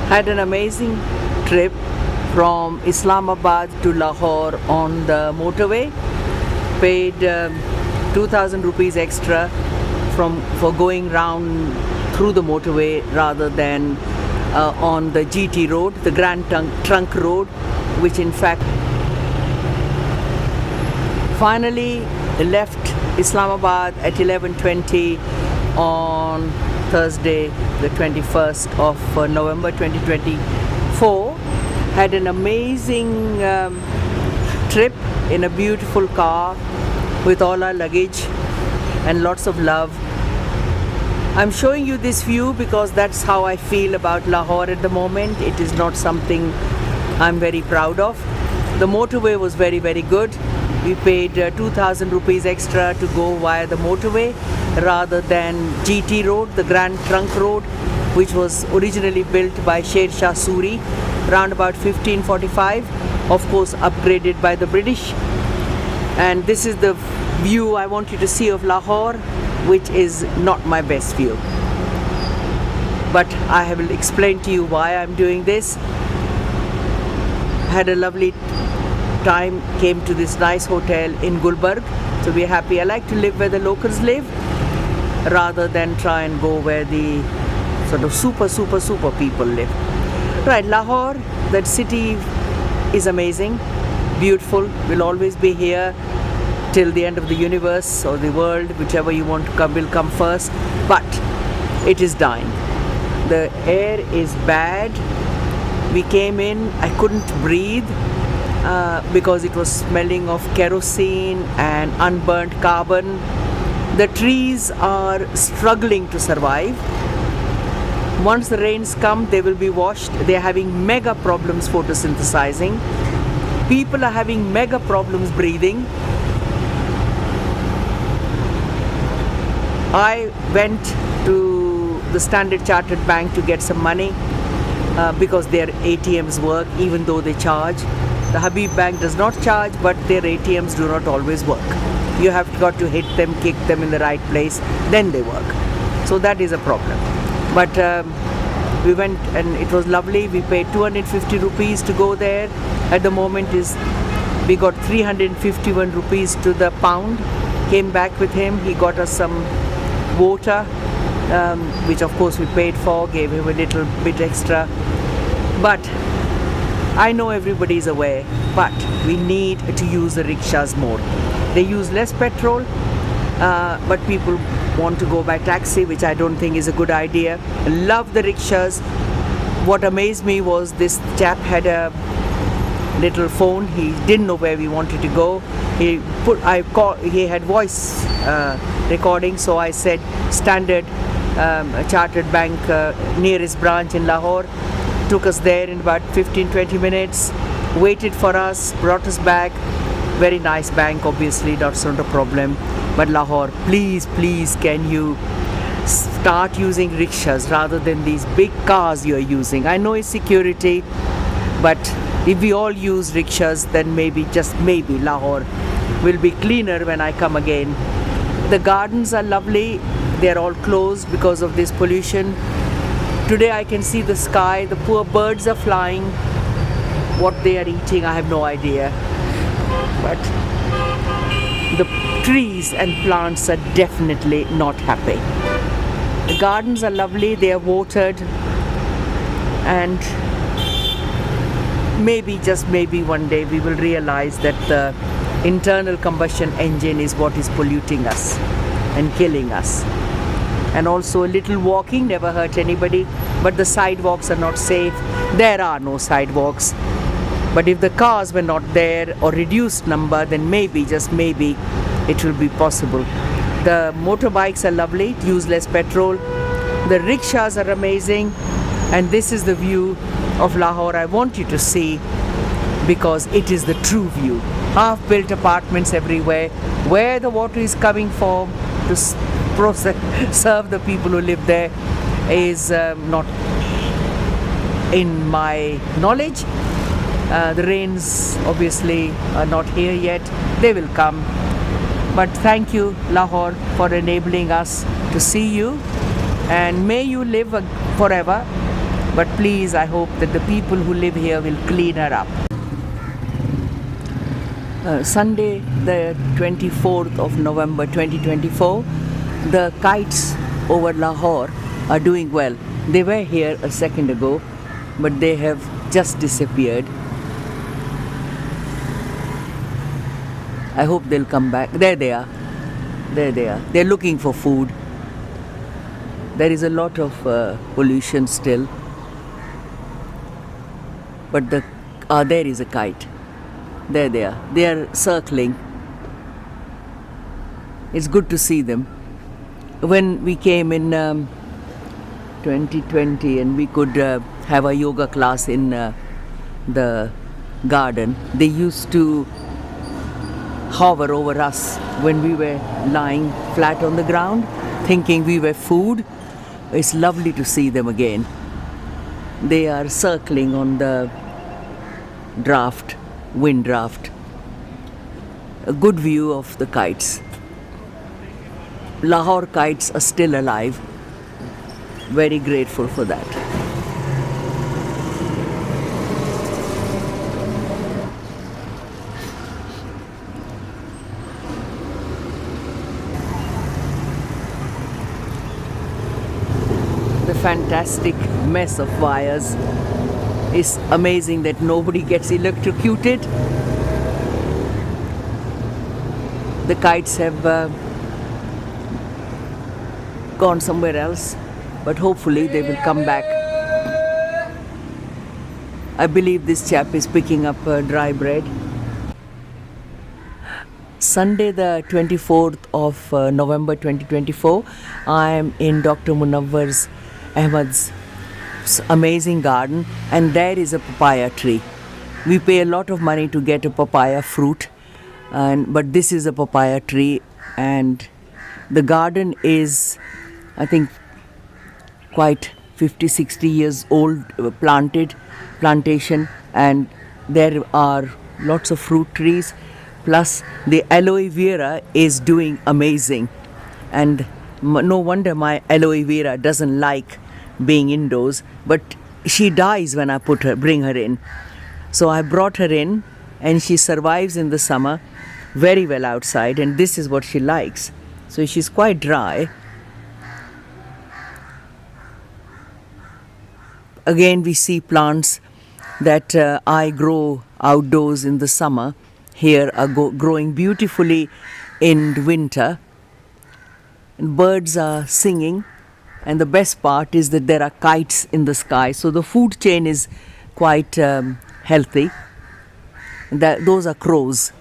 Had an amazing trip from Islamabad to Lahore on the motorway. Paid 2,000 rupees extra for going round through the motorway rather than on the GT road, the Grand Trunk Road, which in fact finally left Islamabad at 11:20 on Thursday, the 21st of November 2024. Had an amazing trip in a beautiful car with all our luggage and lots of love. I'm showing you this view because that's how I feel about Lahore at the moment. It is not something I'm very proud of. The motorway was very, very good. We paid 2,000 rupees extra to go via the motorway rather than GT road, the Grand Trunk Road, which was originally built by Sher Shah Suri around about 1545, of course upgraded by the British. And this is the view I want you to see of Lahore, which is not my best view. But I will explain to you why I'm doing this. Had a lovely time, came to this nice hotel in Gulbarg, so we're happy. I like to live where the locals live rather than try and go where the sort of super people live. Right, Lahore, that city is amazing, beautiful, will always be here till the end of the universe or the world, whichever you want to come will come first, but it is dying. The air is bad. We came in, I couldn't breathe because it was smelling of kerosene and unburnt carbon. The trees are struggling to survive. Once the rains come, they will be washed. They are having mega problems photosynthesizing. People are having mega problems breathing. I went to the Standard Chartered Bank to get some money because their ATMs work even though they charge. The Habib Bank does not charge, but their ATMs do not always work. You have got to hit them, kick them in the right place, then they work. So that is a problem. But we went and it was lovely. We paid 250 rupees to go there. At the moment we got 351 rupees to the pound. Came back with him. He got us some water, which of course we paid for, gave him a little bit extra. But I know everybody is aware, but we need to use the rickshaws more. They use less petrol, but people want to go by taxi, which I don't think is a good idea. Love the rickshaws. What amazed me was this chap had a little phone. He didn't know where we wanted to go. He had voice recording, so I said Standard Chartered Bank nearest branch in Lahore. Took us there in about 15-20 minutes, waited for us, brought us back. Very nice bank, obviously, that's not a problem. But Lahore, please, can you start using rickshaws rather than these big cars you're using? I know it's security, but if we all use rickshaws, then maybe, just maybe, Lahore will be cleaner when I come again. The gardens are lovely. They're all closed because of this pollution. Today I can see the sky. The poor birds are flying. What they are eating, I have no idea. But the trees and plants are definitely not happy. The gardens are lovely. They are watered. And maybe, just maybe one day we will realize that the internal combustion engine is what is polluting us and killing us. And also a little walking never hurt anybody, but the sidewalks are not safe. There are no sidewalks. But if the cars were not there or reduced number, then maybe, just maybe, it will be possible. The motorbikes are lovely, use less petrol. The rickshaws are amazing. And this is the view of Lahore I want you to see, because it is the true view. Half-built apartments everywhere, where the water is coming from to serve the people who live there is not in my knowledge. The rains obviously are not here yet. They will come. But thank you, Lahore, for enabling us to see you. And may you live forever. But please, I hope that the people who live here will clean her up. Sunday, the 24th of November 2024, the kites over Lahore are doing well. They were here a second ago, but they have just disappeared. I hope they'll come back. There they are. There they are. They're looking for food. There is a lot of pollution still. But there is a kite. There they are. They are circling. It's good to see them. When we came in 2020 and we could have a yoga class in the garden, they used to hover over us when we were lying flat on the ground, thinking we were food. It's lovely to see them again. They are circling on the wind draft. A good view of the kites. Lahore kites are still alive. Very grateful for that. The fantastic mess of wires. It's amazing that nobody gets electrocuted. The kites have gone somewhere else, but hopefully they will come back. I believe this chap is picking up dry bread. Sunday, the 24th of November 2024, I am in Dr. Munawwar's Ahmad's amazing garden, and there is a papaya tree. We pay a lot of money to get a papaya fruit, but this is a papaya tree, and the garden is, I think, quite 50-60 years old, plantation, and there are lots of fruit trees, plus the aloe vera is doing amazing, and no wonder my aloe vera doesn't like being indoors, but she dies when I bring her in. So I brought her in, and she survives in the summer very well outside, and this is what she likes. So she's quite dry. Again, we see plants that I grow outdoors in the summer. Here are growing beautifully in winter. And birds are singing. And the best part is that there are kites in the sky. So the food chain is quite healthy. Those are crows.